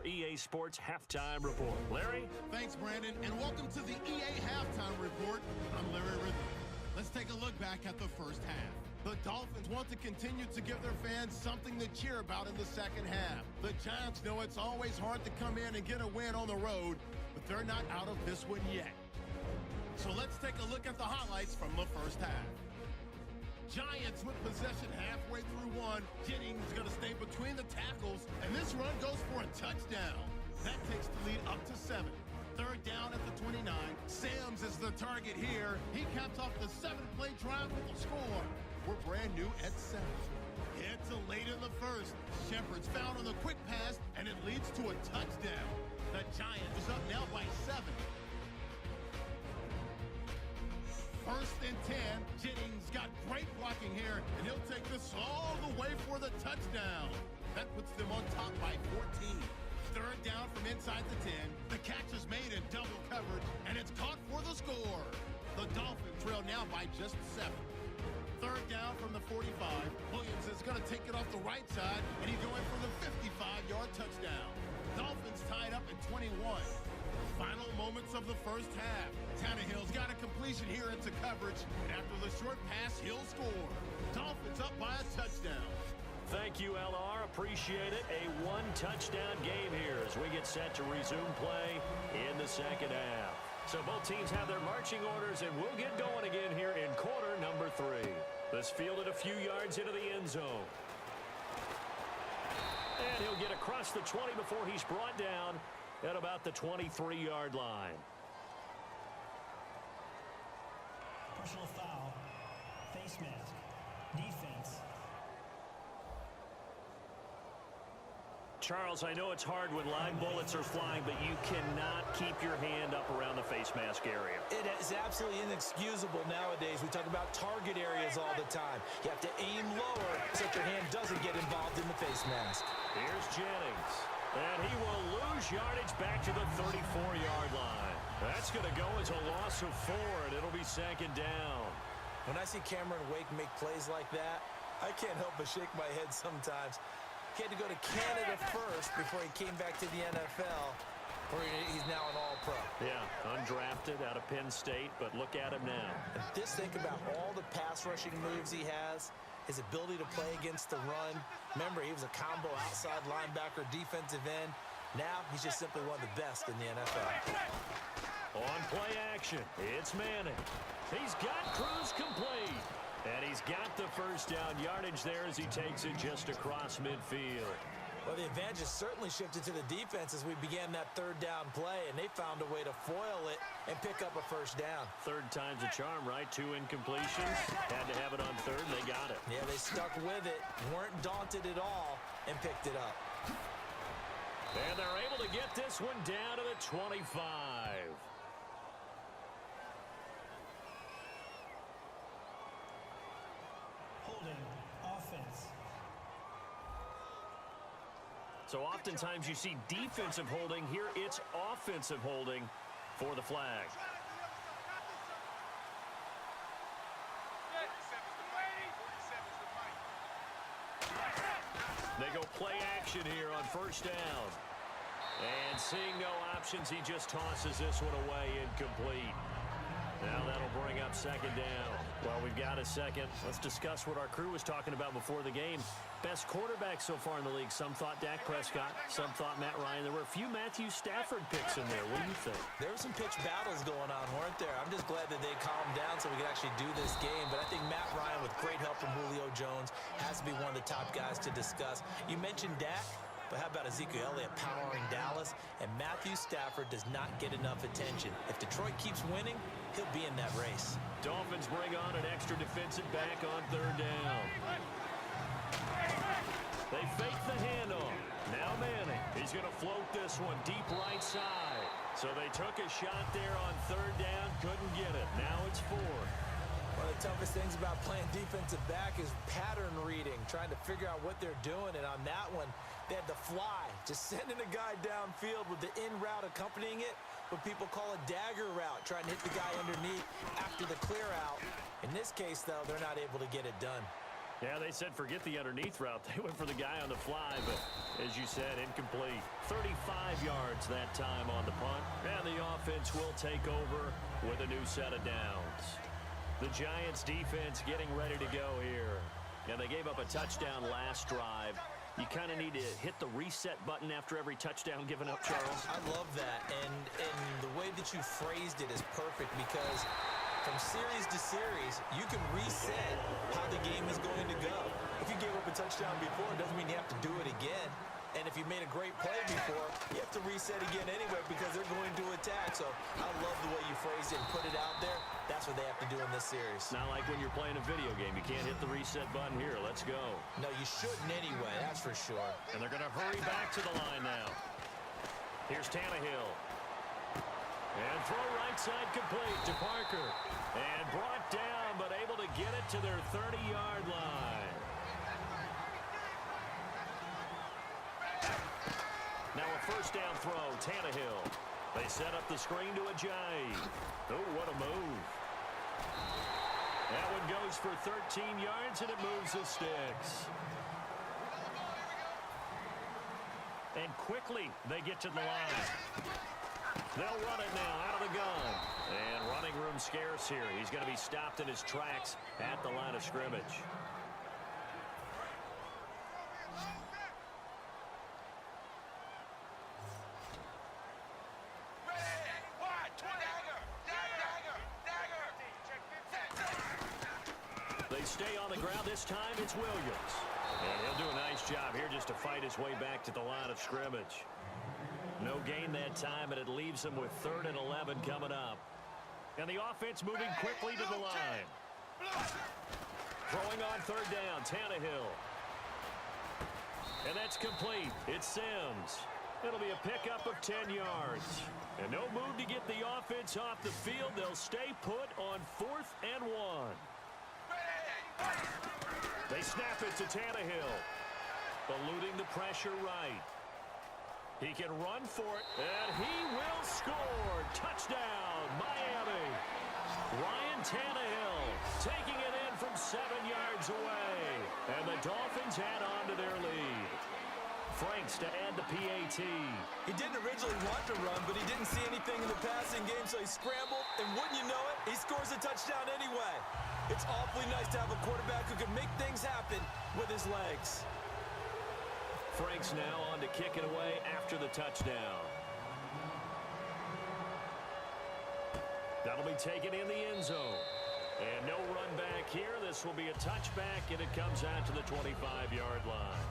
our EA Sports Halftime Report. Larry? Thanks, Brandon, and welcome to the EA Halftime Report. I'm Larry Ridley. Let's take a look back at the first half. The Dolphins want to continue to give their fans something to cheer about in the second half. The Giants know it's always hard to come in and get a win on the road, but they're not out of this one yet. So let's take a look at the highlights from the first half. Giants with possession halfway through one. Jennings is going to stay between the tackles, and this run goes for a touchdown. That takes the lead up to 7. Third down at the 29. Sams is the target here. He caps off the 7-play drive with a score. We're brand new at 7. Hit to late in the first. Shepard's found on the quick pass, and it leads to a touchdown. The Giants is up now by 7. First and 10. Jennings got great blocking here, and he'll take this all the way for the touchdown. That puts them on top by 14. Third down from inside the 10. The catch is made in double coverage, and it's caught for the score. The Dolphins trail now by just 7. Third down from the 45. Williams is going to take it off the right side, and he's going for the 55-yard touchdown. Dolphins tied up at 21. Final moments of the first half. Tannehill's got a completion here into coverage, and after the short pass, he'll score. Dolphins up by a touchdown. Thank you, LR. Appreciate it. A one-touchdown game here as we get set to resume play in the second half. So both teams have their marching orders, and we'll get going again here in quarter number 3. This fielded a few yards into the end zone. And he'll get across the 20 before he's brought down at about the 23-yard line. Personal foul, face mask, defense. Charles, I know it's hard when live bullets are flying, but you cannot keep your hand up around the face mask area. It is absolutely inexcusable nowadays. We talk about target areas all the time. You have to aim lower so that your hand doesn't get involved in the face mask. Here's Jennings. And he will lose yardage back to the 34-yard line. That's going to go as a loss of 4, and it'll be second down. When I see Cameron Wake make plays like that, I can't help but shake my head sometimes. He had to go to Canada first before he came back to the NFL, where he's now an all-pro. Yeah, undrafted out of Penn State, but look at him now. And just think about all the pass rushing moves he has, his ability to play against the run. Remember, he was a combo outside linebacker, defensive end. Now he's just simply one of the best in the NFL. On play action, it's Manning. He's got Cruz complete. And he's got the first down yardage there as he takes it just across midfield. Well, the advantage has certainly shifted to the defense as we began that third down play, and they found a way to foil it and pick up a first down. Third time's a charm, right? 2 incompletions. Had to have it on third, and they got it. Yeah, they stuck with it, weren't daunted at all, and picked it up. And they're able to get this one down to the 25. Offense. So oftentimes you see defensive holding. Here it's offensive holding for the flag. They go play action here on first down. And seeing no options, he just tosses this one away incomplete. Now that'll bring up second down. Well, we've got a second. Let's discuss what our crew was talking about before the game. Best quarterback so far in the league. Some thought Dak Prescott. Some thought Matt Ryan. There were a few Matthew Stafford picks in there. What do you think? There were some pitch battles going on, weren't there? I'm just glad that they calmed down so we could actually do this game. But I think Matt Ryan, with great help from Julio Jones, has to be one of the top guys to discuss. You mentioned Dak. But how about Ezekiel Elliott powering Dallas? And Matthew Stafford does not get enough attention. If Detroit keeps winning, he'll be in that race. Dolphins bring on an extra defensive back on third down. They fake the handoff. Now Manning. He's going to float this one deep right side. So they took a shot there on third down. Couldn't get it. Now it's 4. One of the toughest things about playing defensive back is pattern reading, trying to figure out what they're doing. And on that one, they had the fly, just sending a guy downfield with the in route accompanying it, what people call a dagger route, trying to hit the guy underneath after the clear out. In this case, though, they're not able to get it done. Yeah, they said forget the underneath route. They went for the guy on the fly, but as you said, incomplete. 35 yards that time on the punt. And the offense will take over with a new set of downs. The Giants defense getting ready to go here. And they gave up a touchdown last drive. You kind of need to hit the reset button after every touchdown given up, Charles. I love that. And the way that you phrased it is perfect because from series to series, you can reset how the game is going to go. If you gave up a touchdown before, it doesn't mean you have to do it again. And if you made a great play before, you have to reset again anyway because they're going to attack. So I love the way you phrased it and put it out there. That's what they have to do in this series. Not like when you're playing a video game. You can't hit the reset button here. Let's go. No, you shouldn't anyway. That's for sure. And they're going to hurry back to the line now. Here's Tannehill. And throw right side complete to Parker. And brought down, but able to get it to their 30-yard line. Now a first down throw, Tannehill. They set up the screen to Ajayi. Oh, what a move. That one goes for 13 yards, and it moves the sticks. And quickly, they get to the line. They'll run it now out of the gun. And running room scarce here. He's going to be stopped in his tracks at the line of scrimmage. They stay on the ground. This time it's Williams. And he'll do a nice job here just to fight his way back to the line of scrimmage. No gain that time, and it leaves him with 3rd and 11 coming up. And the offense moving quickly to the line. Throwing on 3rd down, Tannehill. And that's complete. It's Sims. It'll be a pickup of 10 yards. And no move to get the offense off the field. They'll stay put on 4th and 1. They snap it to Tannehill. Eluding the pressure right. He can run for it, and he will score. Touchdown, Miami. Ryan Tannehill taking it in from 7 yards away. And the Dolphins add on to their lead. Franks to add the PAT. He didn't originally want to run, but he didn't see anything in the passing game, so he scrambled, and wouldn't you know it, he scores a touchdown anyway. It's awfully nice to have a quarterback who can make things happen with his legs. Franks now on to kick it away after the touchdown. That'll be taken in the end zone. And no run back here. This will be a touchback, and it comes out to the 25-yard line.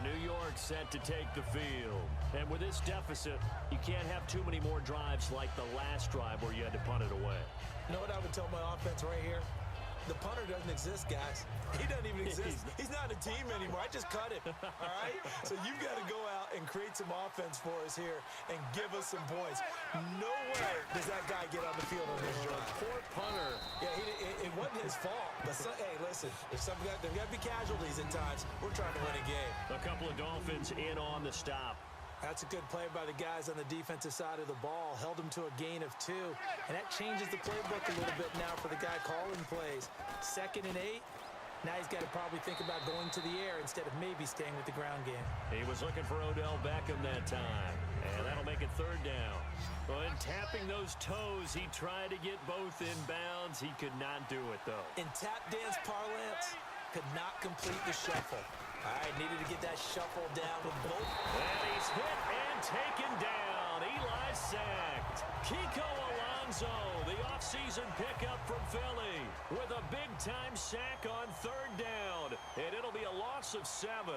New York set to take the field. And with this deficit, you can't have too many more drives like the last drive where you had to punt it away. You know what I would tell my offense right here? The punter doesn't exist, guys. He doesn't even exist. He's not a team anymore. I just cut him, all right? So you've got to go out and create some offense for us here and give us some points. No way does that guy get on the field on this drive. Poor punter. Yeah, it wasn't his fault. But hey, listen, there's got to be casualties at times. We're trying to win a game. A couple of Dolphins in on the stop. That's a good play by the guys on the defensive side of the ball. Held him to a gain of 2. And that changes the playbook a little bit now for the guy calling plays. 2nd and 8. Now he's got to probably think about going to the air instead of maybe staying with the ground game. He was looking for Odell Beckham that time. And that'll make it 3rd down. Well, in tapping those toes, he tried to get both in bounds. He could not do it, though. In tap dance parlance, could not complete the shuffle. All right, needed to get that shuffle down with both. And he's hit and taken down. Eli sacked. Kiko Alonso, the offseason pickup from Philly, with a big-time sack on 3rd down. And it'll be a loss of 7.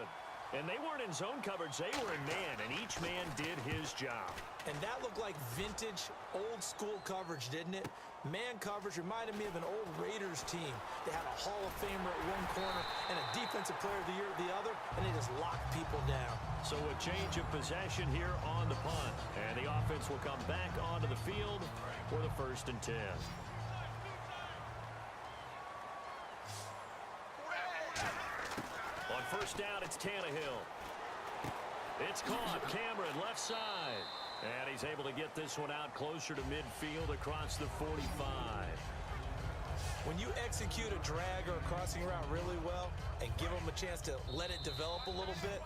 And they weren't in zone coverage. They were in man, and each man did his job. And that looked like vintage, old-school coverage, didn't it? Man coverage reminded me of an old Raiders team. They had a Hall of Famer at one corner and a Defensive Player of the Year at the other, and they just locked people down. So a change of possession here on the punt. And the offense will come back onto the field for the 1st and 10. On 1st down, it's Tannehill. It's caught. Cameron, left side. And he's able to get this one out closer to midfield across the 45. When you execute a drag or a crossing route really well and give them a chance to let it develop a little bit,